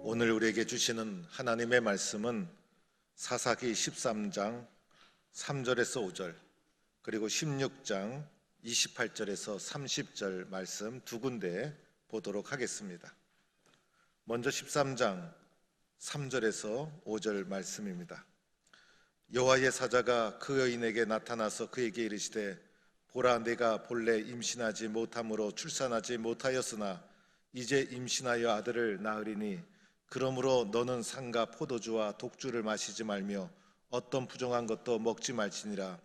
오늘 우리에게 주시는 하나님의 말씀은 사사기 13장 3절에서 5절 그리고 16장 28절에서 30절 말씀 두 군데 보도록 하겠습니다. 먼저 13장 3절에서 5절 말씀입니다. 여호와의 사자가 그 여인에게 나타나서 그에게 이르시되 보라, 내가 본래 임신하지 못함으로 출산하지 못하였으나 이제 임신하여 아들을 낳으리니 그러므로 너는 상과 포도주와 독주를 마시지 말며 어떤 부정한 것도 먹지 말지니라.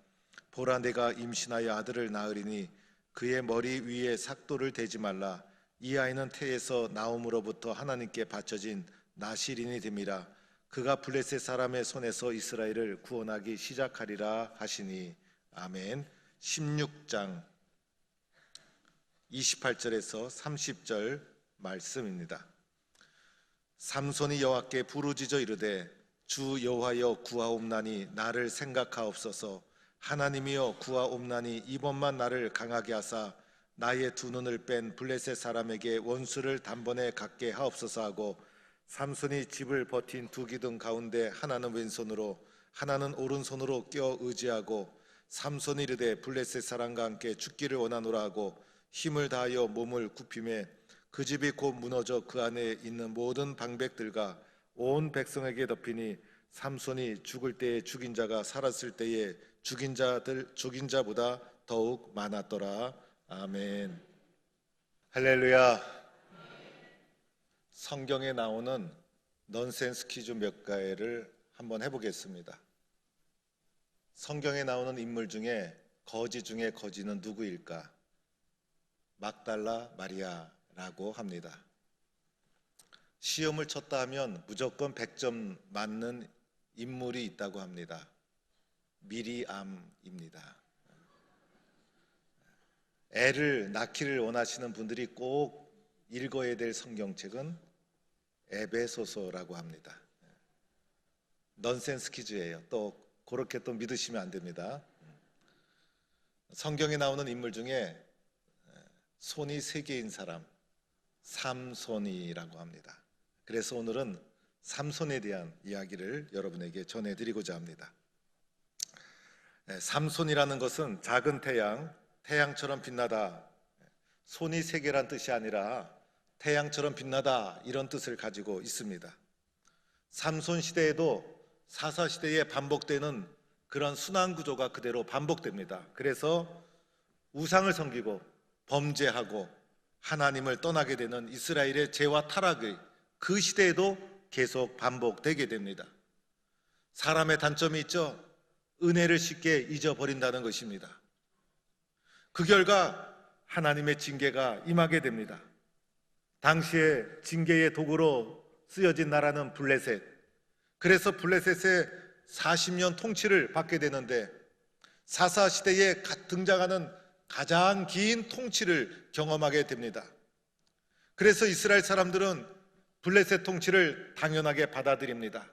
보라, 내가 임신하여 아들을 낳으리니 그의 머리 위에 삭도를 대지 말라. 이 아이는 태에서 나옴으로부터 하나님께 바쳐진 나실인이 됨이라. 그가 블레셋 사람의 손에서 이스라엘을 구원하기 시작하리라 하시니. 아멘. 16장 28절에서 30절 말씀입니다. 삼손이 여호와께 부르짖어 이르되 주 여호와여 구하옵나니 나를 생각하옵소서. 하나님이여 구하옵나니 이번만 나를 강하게 하사 나의 두 눈을 뺀 블레셋 사람에게 원수를 단번에 갖게 하옵소서 하고, 삼손이 집을 버틴 두 기둥 가운데 하나는 왼손으로 하나는 오른손으로 껴 의지하고, 삼손이 이르되 블레셋 사람과 함께 죽기를 원하노라 하고 힘을 다하여 몸을 굽히매 그 집이 곧 무너져 그 안에 있는 모든 방백들과 온 백성에게 덮이니, 삼손이 죽을 때에 죽인 자가 살았을 때에 죽인 자보다 더욱 많았더라. 아멘. 할렐루야. 성경에 나오는 넌센스 퀴즈 몇 가지를 한번 해보겠습니다. 성경에 나오는 인물 중에 거지 중에 거지는 누구일까? 막달라 마리아라고 합니다. 시험을 쳤다 하면 무조건 100점 맞는 인물이 있다고 합니다. 미리암입니다. 애를 낳기를 원하시는 분들이 꼭 읽어야 될 성경책은 에베소서라고 합니다. 넌센스 퀴즈예요. 또 그렇게 또 믿으시면 안 됩니다. 성경에 나오는 인물 중에 손이 3개인 사람, 삼손이라고 합니다. 그래서 오늘은 삼손에 대한 이야기를 여러분에게 전해드리고자 합니다. 삼손이라는 것은 작은 태양, 태양처럼 빛나다, 손이 3개란 뜻이 아니라 태양처럼 빛나다, 이런 뜻을 가지고 있습니다. 삼손 시대에도 사사 시대에 반복되는 그런 순환 구조가 그대로 반복됩니다. 그래서 우상을 섬기고 범죄하고 하나님을 떠나게 되는 이스라엘의 죄와 타락의 그 시대에도 계속 반복되게 됩니다. 사람의 단점이 있죠. 은혜를 쉽게 잊어버린다는 것입니다. 그 결과 하나님의 징계가 임하게 됩니다. 당시에 징계의 도구로 쓰여진 나라는 블레셋. 그래서 블레셋의 40년 통치를 받게 되는데, 사사 시대에 등장하는 가장 긴 통치를 경험하게 됩니다. 그래서 이스라엘 사람들은 블레셋 통치를 당연하게 받아들입니다.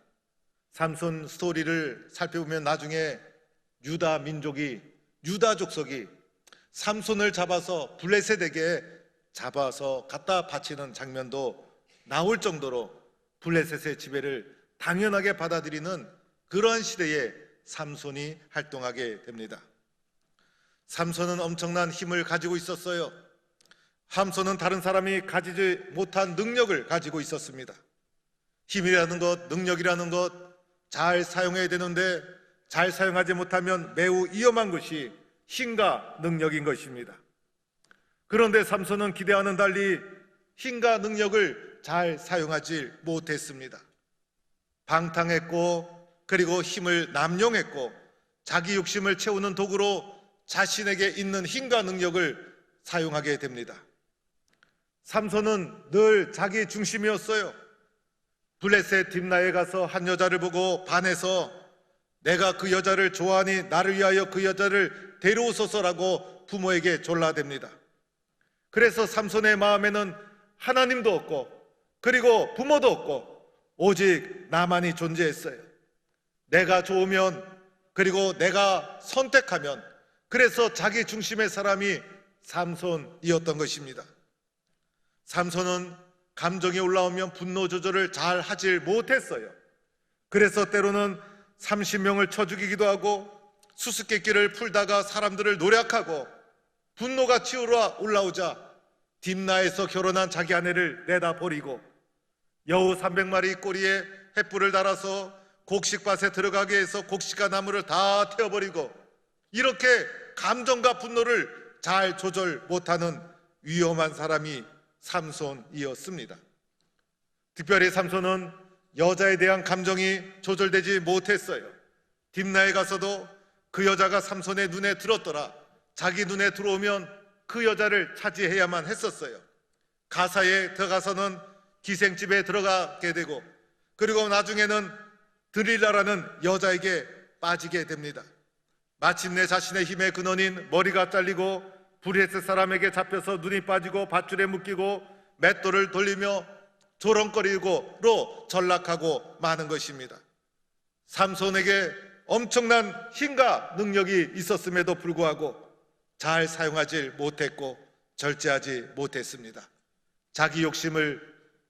삼손 스토리를 살펴보면 나중에 유다 민족이, 유다 족속이 삼손을 잡아서 블레셋에게 잡아서 갖다 바치는 장면도 나올 정도로 블레셋의 지배를 당연하게 받아들이는 그러한 시대에 삼손이 활동하게 됩니다. 삼손은 엄청난 힘을 가지고 있었어요. 삼손은 다른 사람이 가지지 못한 능력을 가지고 있었습니다. 힘이라는 것, 능력이라는 것 잘 사용해야 되는데 잘 사용하지 못하면 매우 위험한 것이 힘과 능력인 것입니다. 그런데 삼손은 기대와는 달리 힘과 능력을 잘 사용하지 못했습니다. 방탕했고, 그리고 힘을 남용했고, 자기 욕심을 채우는 도구로 자신에게 있는 힘과 능력을 사용하게 됩니다. 삼손은 늘 자기 중심이었어요. 블레셋 딥나에 가서 한 여자를 보고 반해서 내가 그 여자를 좋아하니 나를 위하여 그 여자를 데려오소서라고 부모에게 졸라댑니다. 그래서 삼손의 마음에는 하나님도 없고 그리고 부모도 없고 오직 나만이 존재했어요. 내가 좋으면, 그리고 내가 선택하면, 그래서 자기 중심의 사람이 삼손이었던 것입니다. 삼손은 감정이 올라오면 분노 조절을 잘 하질 못했어요. 그래서 때로는 30명을 쳐 죽이기도 하고 수수께끼를 풀다가 사람들을 노략하고 분노가 치우러 올라오자 딥나에서 결혼한 자기 아내를 내다 버리고 여우 300마리 꼬리에 횃불을 달아서 곡식밭에 들어가게 해서 곡식과 나무를 다 태워버리고 이렇게 감정과 분노를 잘 조절 못하는 위험한 사람이 삼손이었습니다. 특별히 삼손은 여자에 대한 감정이 조절되지 못했어요. 딥나에 가서도 그 여자가 삼손의 눈에 들었더라. 자기 눈에 들어오면 그 여자를 차지해야만 했었어요. 가사에 들어가서는 기생집에 들어가게 되고 그리고 나중에는 드릴라라는 여자에게 빠지게 됩니다. 마침내 자신의 힘의 근원인 머리가 잘리고 브레셋 사람에게 잡혀서 눈이 빠지고 밧줄에 묶이고 맷돌을 돌리며 조롱거리고로 전락하고 마는 것입니다. 삼손에게 엄청난 힘과 능력이 있었음에도 불구하고 잘 사용하지 못했고 절제하지 못했습니다. 자기 욕심을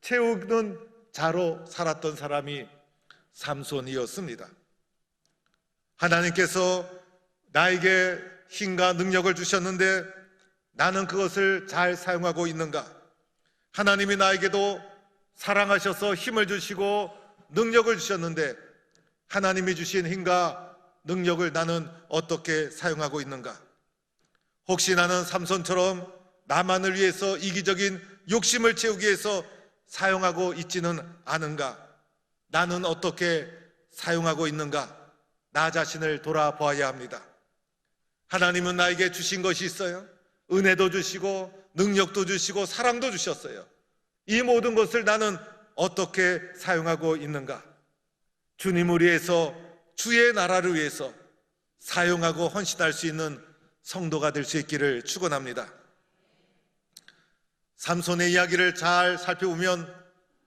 채우는 자로 살았던 사람이 삼손이었습니다. 하나님께서 나에게 힘과 능력을 주셨는데 나는 그것을 잘 사용하고 있는가? 하나님이 나에게도 사랑하셔서 힘을 주시고 능력을 주셨는데 하나님이 주신 힘과 능력을 나는 어떻게 사용하고 있는가? 혹시 나는 삼손처럼 나만을 위해서 이기적인 욕심을 채우기 위해서 사용하고 있지는 않은가? 나는 어떻게 사용하고 있는가? 나 자신을 돌아보아야 합니다. 하나님은 나에게 주신 것이 있어요. 은혜도 주시고 능력도 주시고 사랑도 주셨어요. 이 모든 것을 나는 어떻게 사용하고 있는가? 주님을 위해서 주의 나라를 위해서 사용하고 헌신할 수 있는 성도가 될 수 있기를 축원합니다. 삼손의 이야기를 잘 살펴보면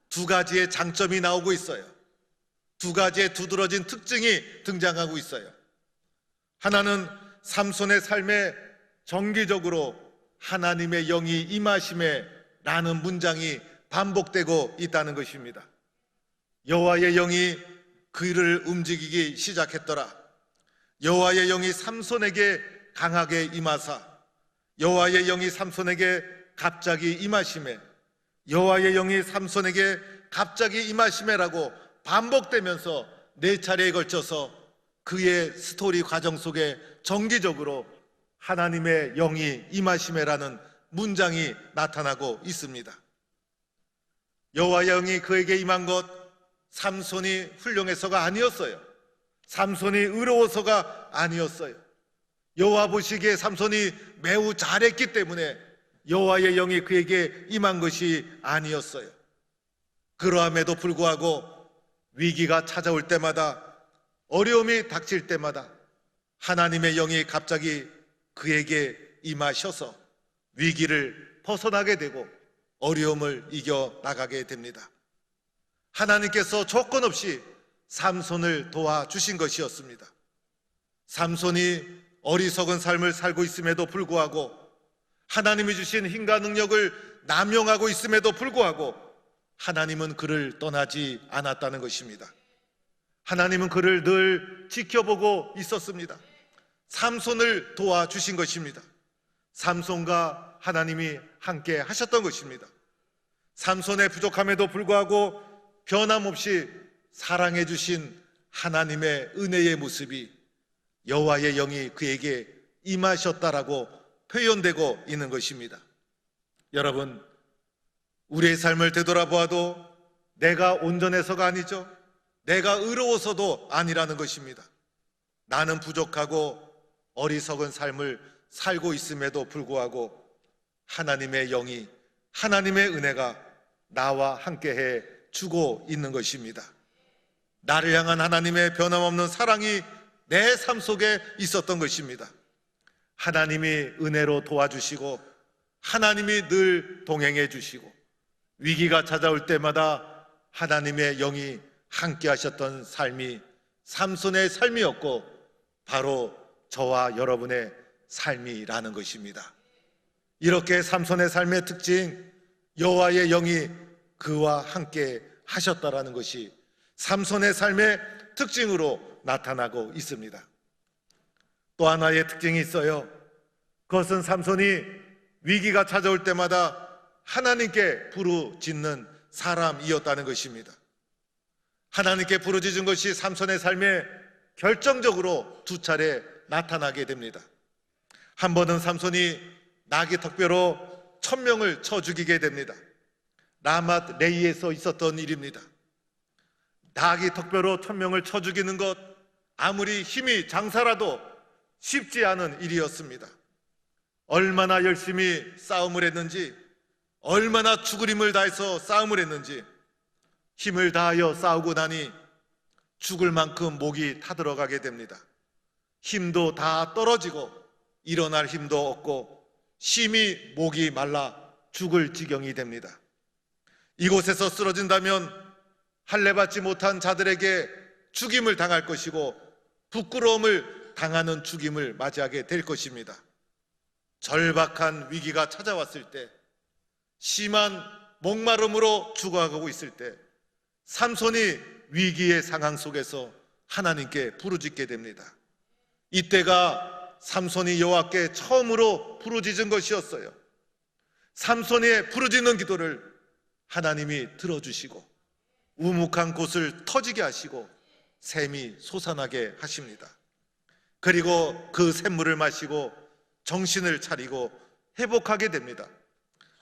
두 가지의 장점이 나오고 있어요. 두 가지의 두드러진 특징이 등장하고 있어요. 하나는 삼손의 삶에 정기적으로 하나님의 영이 임하심에 라는 문장이 반복되고 있다는 것입니다. 여호와의 영이 그를 움직이기 시작했더라. 여호와의 영이 삼손에게 강하게 임하사 여호와의 영이 삼손에게 갑자기 임하심에 여호와의 영이 삼손에게 갑자기 임하심에라고 반복되면서 4차례에 걸쳐서 그의 스토리 과정 속에 정기적으로 하나님의 영이 임하심에라는 문장이 나타나고 있습니다. 여호와의 영이 그에게 임한 것 삼손이 훌륭해서가 아니었어요. 삼손이 의로워서가 아니었어요. 여호와 보시기에 삼손이 매우 잘했기 때문에 여호와의 영이 그에게 임한 것이 아니었어요. 그러함에도 불구하고 위기가 찾아올 때마다 어려움이 닥칠 때마다 하나님의 영이 갑자기 그에게 임하셔서 위기를 벗어나게 되고 어려움을 이겨나가게 됩니다. 하나님께서 조건 없이 삼손을 도와주신 것이었습니다. 삼손이 어리석은 삶을 살고 있음에도 불구하고 하나님이 주신 힘과 능력을 남용하고 있음에도 불구하고 하나님은 그를 떠나지 않았다는 것입니다. 하나님은 그를 늘 지켜보고 있었습니다. 삼손을 도와주신 것입니다. 삼손과 하나님이 함께 하셨던 것입니다. 삼손의 부족함에도 불구하고 변함없이 사랑해 주신 하나님의 은혜의 모습이 여호와의 영이 그에게 임하셨다라고 표현되고 있는 것입니다. 여러분, 우리의 삶을 되돌아보아도 내가 온전해서가 아니죠. 내가 의로워서도 아니라는 것입니다. 나는 부족하고 어리석은 삶을 살고 있음에도 불구하고 하나님의 영이, 하나님의 은혜가 나와 함께해 주고 있는 것입니다. 나를 향한 하나님의 변함없는 사랑이 내 삶 속에 있었던 것입니다. 하나님이 은혜로 도와주시고 하나님이 늘 동행해 주시고 위기가 찾아올 때마다 하나님의 영이 함께 하셨던 삶이 삼손의 삶이었고 바로 저와 여러분의 삶이라는 것입니다. 이렇게 삼손의 삶의 특징, 여호와의 영이 그와 함께 하셨다라는 것이 삼손의 삶의 특징으로 나타나고 있습니다. 또 하나의 특징이 있어요. 그것은 삼손이 위기가 찾아올 때마다 하나님께 부르짖는 사람이었다는 것입니다. 하나님께 부르짖은 것이 삼손의 삶에 결정적으로 두 차례 나타나게 됩니다. 한 번은 삼손이 나귀 턱뼈로 1000명을 쳐 죽이게 됩니다. 라맛 레이에서 있었던 일입니다. 나귀 턱뼈로 1000명을 쳐 죽이는 것, 아무리 힘이 장사라도 쉽지 않은 일이었습니다. 얼마나 열심히 싸움을 했는지, 얼마나 죽을 힘을 다해서 싸움을 했는지, 힘을 다하여 싸우고 나니 죽을 만큼 목이 타들어가게 됩니다. 힘도 다 떨어지고 일어날 힘도 없고 심히 목이 말라 죽을 지경이 됩니다. 이곳에서 쓰러진다면 할례받지 못한 자들에게 죽임을 당할 것이고 부끄러움을 당하는 죽임을 맞이하게 될 것입니다. 절박한 위기가 찾아왔을 때, 심한 목마름으로 죽어가고 있을 때 삼손이 위기의 상황 속에서 하나님께 부르짖게 됩니다. 이때가 삼손이 여호와께 처음으로 부르짖은 것이었어요. 삼손의 부르짖는 기도를 하나님이 들어주시고 우묵한 곳을 터지게 하시고 샘이 솟아나게 하십니다. 그리고 그 샘물을 마시고 정신을 차리고 회복하게 됩니다.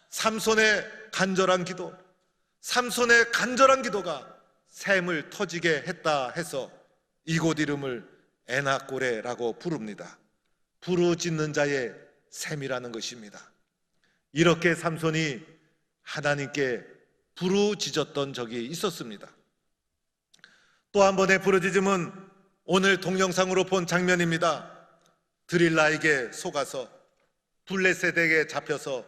삼손의 간절한 기도, 삼손의 간절한 기도가 샘을 터지게 했다 해서 이곳 이름을 에나꼬레라고 부릅니다. 부르짖는 자의 샘이라는 것입니다. 이렇게 삼손이 하나님께 부르짖었던 적이 있었습니다. 또 한 번의 부르짖음은 오늘 동영상으로 본 장면입니다. 드릴라에게 속아서 블레셋에게 잡혀서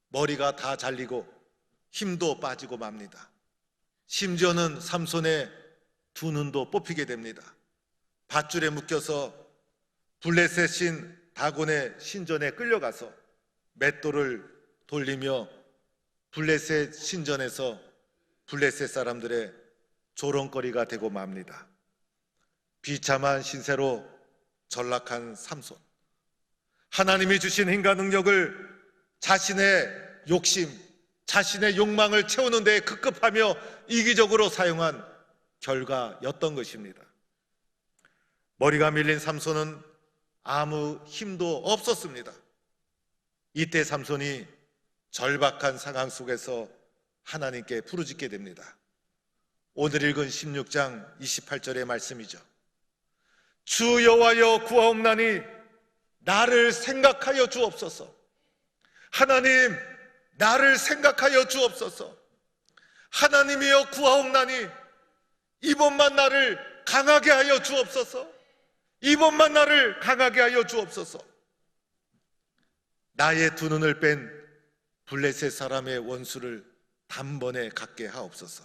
머리가 다 잘리고 힘도 빠지고 맙니다. 심지어는 삼손의 두 눈도 뽑히게 됩니다. 밧줄에 묶여서 블레셋 신 다곤의 신전에 끌려가서 맷돌을 돌리며 블레셋 신전에서 블레셋 사람들의 조롱거리가 되고 맙니다. 비참한 신세로 전락한 삼손, 하나님이 주신 힘과 능력을 자신의 욕심, 자신의 욕망을 채우는 데 급급하며 이기적으로 사용한 결과였던 것입니다. 머리가 밀린 삼손은 아무 힘도 없었습니다. 이때 삼손이 절박한 상황 속에서 하나님께 부르짖게 됩니다. 오늘 읽은 16장 28절의 말씀이죠. 주 여호와여 구하옵나니 나를 생각하여 주옵소서. 하나님, 나를 생각하여 주옵소서. 하나님이여 구하옵나니 이번만 나를 강하게 하여 주옵소서. 이번만 나를 강하게 하여 주옵소서. 나의 두 눈을 뺀 블레셋 사람의 원수를 단번에 갖게 하옵소서.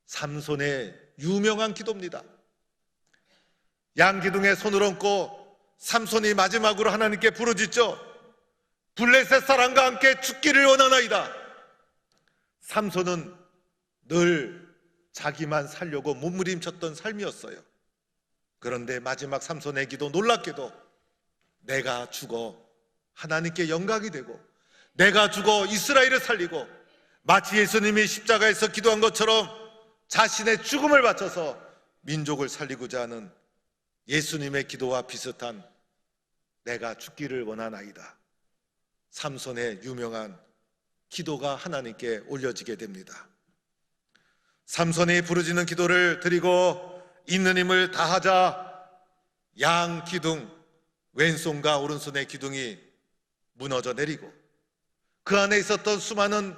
삼손의 유명한 기도입니다. 양기둥에 손을 얹고 삼손이 마지막으로 하나님께 부르짖죠. 블레셋 사람과 함께 죽기를 원하나이다. 삼손은 늘 자기만 살려고 몸부림쳤던 삶이었어요. 그런데 마지막 삼손의 기도, 놀랍게도 내가 죽어 하나님께 영광이 되고 내가 죽어 이스라엘을 살리고 마치 예수님이 십자가에서 기도한 것처럼 자신의 죽음을 바쳐서 민족을 살리고자 하는 예수님의 기도와 비슷한 내가 죽기를 원하나이다. 삼손의 유명한 기도가 하나님께 올려지게 됩니다. 삼손이 부르짖는 기도를 드리고 있는 힘을 다하자 양 기둥, 왼손과 오른손의 기둥이 무너져 내리고 그 안에 있었던 수많은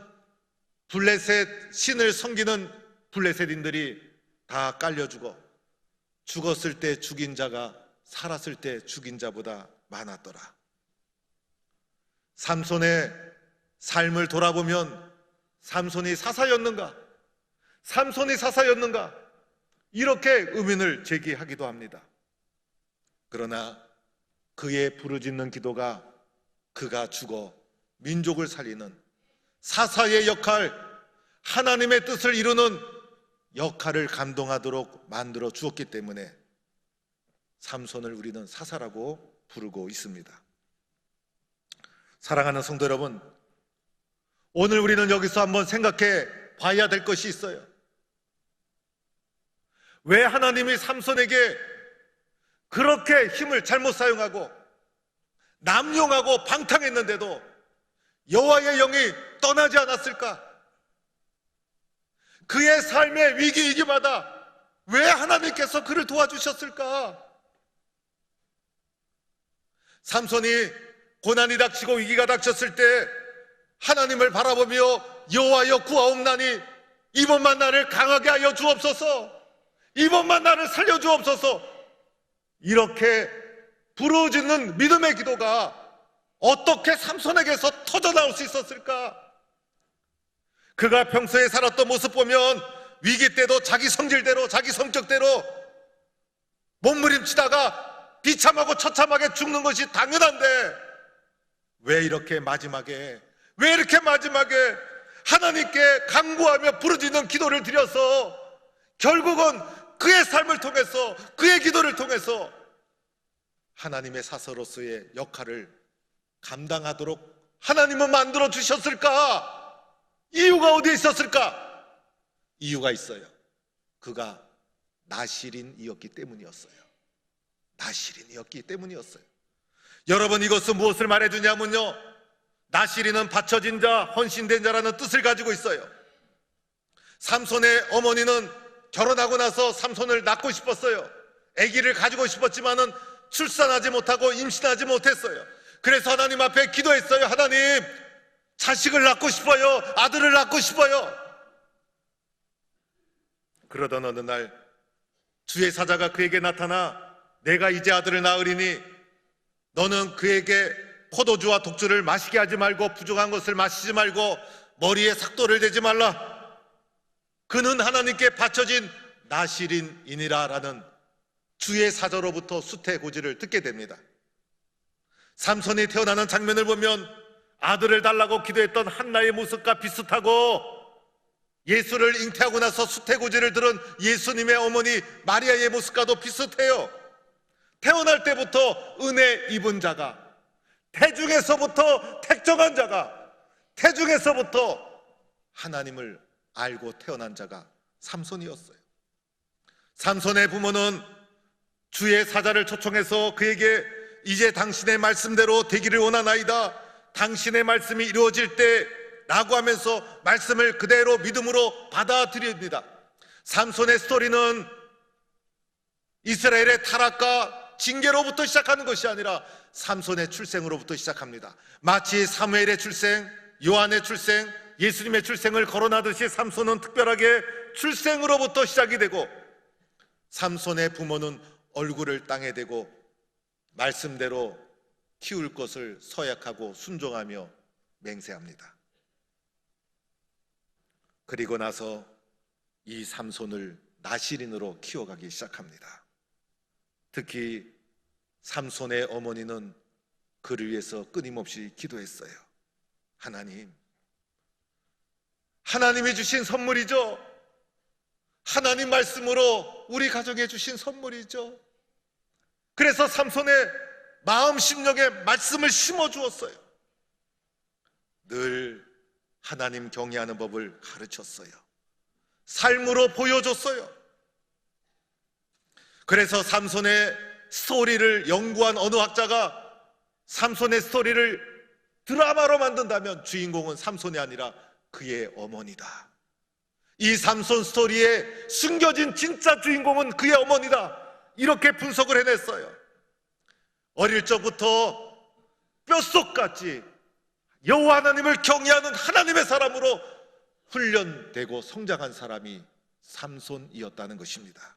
블레셋 신을 섬기는 블레셋인들이 다 깔려 죽어 죽었을 때 죽인 자가 살았을 때 죽인 자보다 많았더라. 삼손의 삶을 돌아보면 삼손이 사사였는가? 삼손이 사사였는가? 이렇게 의문을 제기하기도 합니다. 그러나 그의 부르짖는 기도가 그가 죽어 민족을 살리는 사사의 역할, 하나님의 뜻을 이루는 역할을 감당하도록 만들어 주었기 때문에 삼손을 우리는 사사라고 부르고 있습니다. 사랑하는 성도 여러분, 오늘 우리는 여기서 한번 생각해 봐야 될 것이 있어요. 왜 하나님이 삼손에게 그렇게 힘을 잘못 사용하고 남용하고 방탕했는데도 여호와의 영이 떠나지 않았을까? 그의 삶의 위기이기마다 왜 하나님께서 그를 도와주셨을까? 삼손이 고난이 닥치고 위기가 닥쳤을 때 하나님을 바라보며 여호와여 구하옵나니 이번만 나를 강하게 하여 주옵소서, 이번만 나를 살려 주옵소서, 이렇게 부르짖는 믿음의 기도가 어떻게 삼손에게서 터져나올 수 있었을까? 그가 평소에 살았던 모습 보면 위기 때도 자기 성질대로 자기 성격대로 몸부림치다가 비참하고 처참하게 죽는 것이 당연한데 왜 이렇게 마지막에 하나님께 간구하며 부르짖는 기도를 드려서 결국은 그의 삶을 통해서, 그의 기도를 통해서 하나님의 사서로서의 역할을 감당하도록 하나님은 만들어 주셨을까? 이유가 어디에 있었을까? 이유가 있어요. 그가 나실인이었기 때문이었어요. 나실인이었기 때문이었어요. 여러분, 이것은 무엇을 말해주냐면요, 나실인은 바쳐진 자, 헌신된 자라는 뜻을 가지고 있어요. 삼손의 어머니는 결혼하고 나서 삼손을 낳고 싶었어요. 아기를 가지고 싶었지만은 출산하지 못하고 임신하지 못했어요. 그래서 하나님 앞에 기도했어요. 하나님, 자식을 낳고 싶어요. 아들을 낳고 싶어요. 그러던 어느 날 주의 사자가 그에게 나타나 내가 이제 아들을 낳으리니 너는 그에게 포도주와 독주를 마시게 하지 말고 부족한 것을 마시지 말고 머리에 삭도를 대지 말라. 그는 하나님께 바쳐진 나실인이니라 라는 주의 사자로부터 수태고지를 듣게 됩니다. 삼손이 태어나는 장면을 보면 아들을 달라고 기도했던 한나의 모습과 비슷하고 예수를 잉태하고 나서 수태고지를 들은 예수님의 어머니 마리아의 모습과도 비슷해요. 태어날 때부터 은혜 입은 자가, 태중에서부터 택정한 자가, 태중에서부터 하나님을 알고 태어난 자가 삼손이었어요. 삼손의 부모는 주의 사자를 초청해서 그에게 이제 당신의 말씀대로 되기를 원하나이다, 당신의 말씀이 이루어질 때 라고 하면서 말씀을 그대로 믿음으로 받아들입니다. 삼손의 스토리는 이스라엘의 타락과 징계로부터 시작하는 것이 아니라 삼손의 출생으로부터 시작합니다. 마치 사무엘의 출생, 요한의 출생, 예수님의 출생을 거론하듯이 삼손은 특별하게 출생으로부터 시작이 되고 삼손의 부모는 얼굴을 땅에 대고 말씀대로 키울 것을 서약하고 순종하며 맹세합니다. 그리고 나서 이 삼손을 나실인으로 키워가기 시작합니다. 특히 삼손의 어머니는 그를 위해서 끊임없이 기도했어요. 하나님이 주신 선물이죠. 하나님 말씀으로 우리 가정에 주신 선물이죠. 그래서 삼손의 마음 심령에 말씀을 심어주었어요. 늘 하나님 경외하는 법을 가르쳤어요. 삶으로 보여줬어요. 그래서 삼손의 스토리를 연구한 어느 학자가 삼손의 스토리를 드라마로 만든다면 주인공은 삼손이 아니라 그의 어머니다. 이 삼손 스토리에 숨겨진 진짜 주인공은 그의 어머니다. 이렇게 분석을 해냈어요. 어릴 적부터 뼛속까지 여호와 하나님을 경외하는 하나님의 사람으로 훈련되고 성장한 사람이 삼손이었다는 것입니다.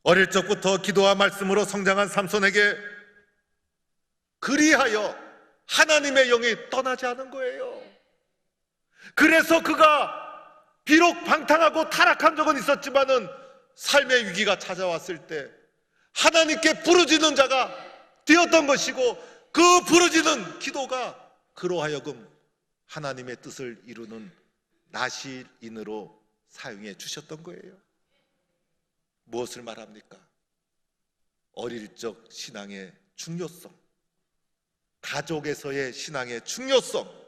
어릴 적부터 기도와 말씀으로 성장한 삼손에게 그리하여 하나님의 영이 떠나지 않은 거예요. 그래서 그가 비록 방탕하고 타락한 적은 있었지만은 삶의 위기가 찾아왔을 때 하나님께 부르짖는 자가 되었던 것이고, 그 부르짖는 기도가 그로 하여금 하나님의 뜻을 이루는 나실인으로 사용해 주셨던 거예요. 무엇을 말합니까? 어릴 적 신앙의 중요성, 가족에서의 신앙의 중요성,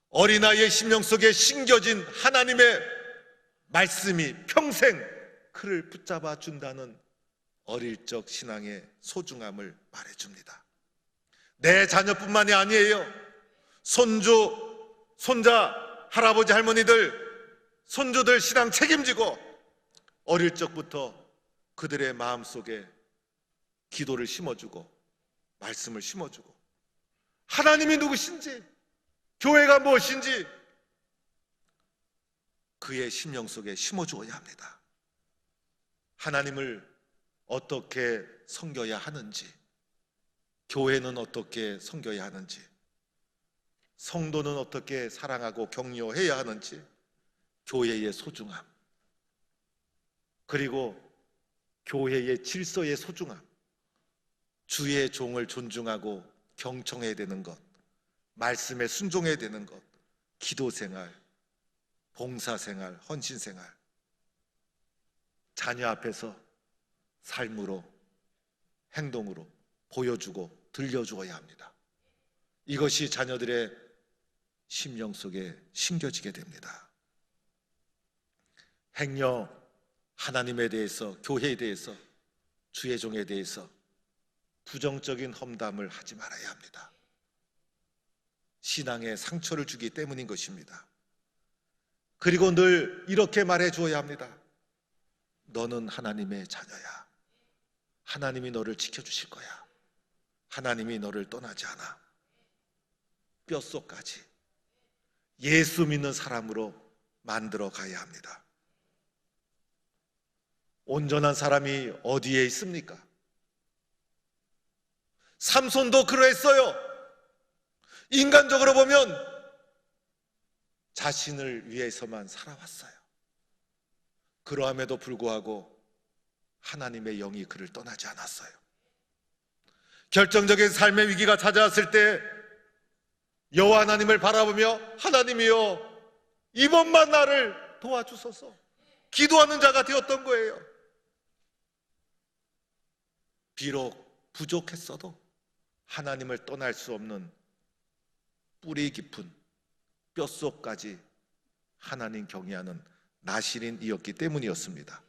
어린아이의 심령 속에 심겨진 하나님의 말씀이 평생 그를 붙잡아 준다는 어릴 적 신앙의 소중함을 말해줍니다. 내 자녀뿐만이 아니에요. 손주, 손자, 할아버지, 할머니들, 손주들 신앙 책임지고 어릴 적부터 그들의 마음속에 기도를 심어주고 말씀을 심어주고 하나님이 누구신지, 교회가 무엇인지 그의 심령 속에 심어주어야 합니다. 하나님을 어떻게 섬겨야 하는지, 교회는 어떻게 섬겨야 하는지, 성도는 어떻게 사랑하고 격려해야 하는지, 교회의 소중함, 그리고 교회의 질서의 소중함, 주의 종을 존중하고 경청해야 되는 것, 말씀에 순종해야 되는 것, 기도생활, 봉사생활, 헌신생활, 자녀 앞에서 삶으로, 행동으로 보여주고 들려주어야 합니다. 이것이 자녀들의 심령 속에 심겨지게 됩니다. 행여 하나님에 대해서, 교회에 대해서, 주의 종에 대해서 부정적인 험담을 하지 말아야 합니다. 신앙에 상처를 주기 때문인 것입니다. 그리고 늘 이렇게 말해 주어야 합니다. 너는 하나님의 자녀야. 하나님이 너를 지켜주실 거야. 하나님이 너를 떠나지 않아. 뼛속까지 예수 믿는 사람으로 만들어 가야 합니다. 온전한 사람이 어디에 있습니까? 삼손도 그러했어요. 인간적으로 보면 자신을 위해서만 살아왔어요. 그러함에도 불구하고 하나님의 영이 그를 떠나지 않았어요. 결정적인 삶의 위기가 찾아왔을 때 여호와 하나님을 바라보며 하나님이여 이번만 나를 도와주소서 기도하는 자가 되었던 거예요. 비록 부족했어도 하나님을 떠날 수 없는 뿌리 깊은 뼛속까지 하나님 경외하는 나실인이었기 때문이었습니다.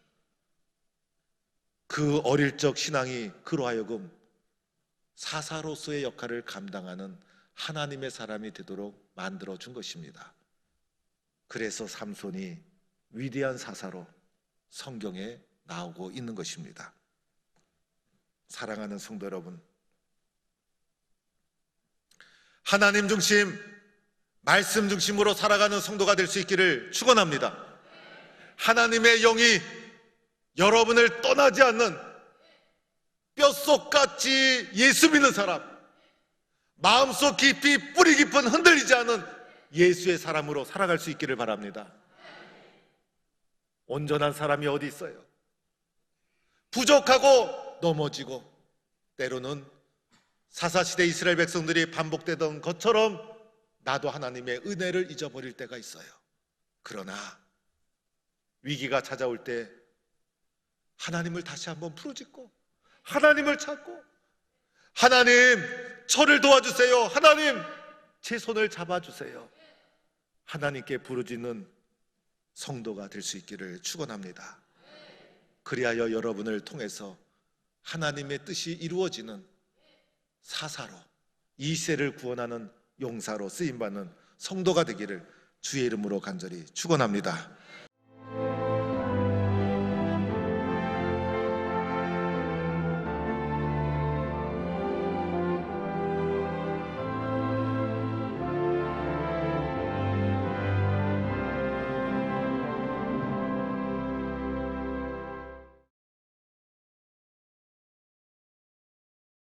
그 어릴 적 신앙이 그로 하여금 사사로서의 역할을 감당하는 하나님의 사람이 되도록 만들어준 것입니다. 그래서 삼손이 위대한 사사로 성경에 나오고 있는 것입니다. 사랑하는 성도 여러분, 하나님 중심, 말씀 중심으로 살아가는 성도가 될 수 있기를 축원합니다. 하나님의 영이 여러분을 떠나지 않는 뼛속같이 예수 믿는 사람, 마음속 깊이 뿌리 깊은 흔들리지 않은 예수의 사람으로 살아갈 수 있기를 바랍니다. 온전한 사람이 어디 있어요? 부족하고 넘어지고 때로는 사사시대 이스라엘 백성들이 반복되던 것처럼 나도 하나님의 은혜를 잊어버릴 때가 있어요. 그러나 위기가 찾아올 때 하나님을 다시 한번 부르짖고 하나님을 찾고 하나님 저를 도와주세요. 하나님 제 손을 잡아주세요. 하나님께 부르짖는 성도가 될 수 있기를 축원합니다. 그리하여 여러분을 통해서 하나님의 뜻이 이루어지는 사사로 이 세를 구원하는 용사로 쓰임받는 성도가 되기를 주의 이름으로 간절히 축원합니다.